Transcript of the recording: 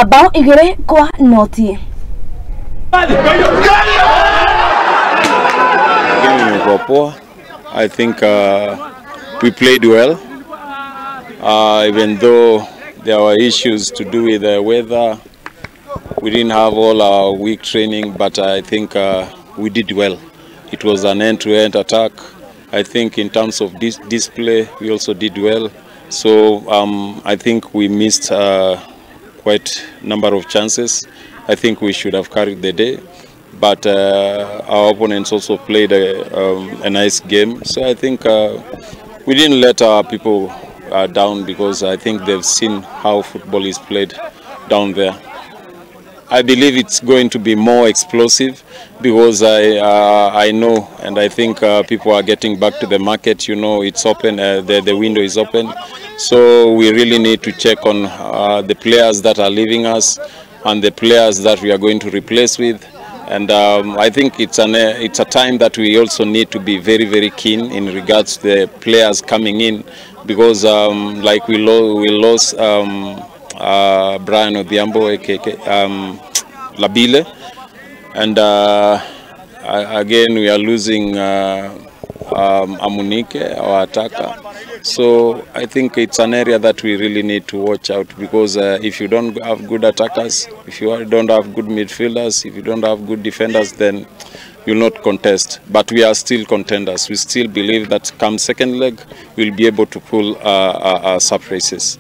Mabao Igiri kwa Noti. I think we played well, even though there were issues to do with the weather. We didn't have all our week training, but I think we did well. It was an end-to-end attack. I think in terms of display, we also did well. So I think we missed quite a number of chances. I think we should have carried the day. But our opponents also played a nice game. So I think we didn't let our people down, because I think they've seen how football is played down there. I believe it's going to be more explosive, because I know, and I think people are getting back to the market. You know, it's open, the window is open. So we really need to check on the players that are leaving us and the players that we are going to replace with. And I think it's a time that we also need to be very, very keen in regards to the players coming in, because like we lost Brian Odhiambo, Labile, and again we are losing Amunike, our attacker. So I think it's an area that we really need to watch out, because if you don't have good attackers, if you don't have good midfielders, if you don't have good defenders, then you'll not contest. But we are still contenders. We still believe that come second leg, we'll be able to pull surprises.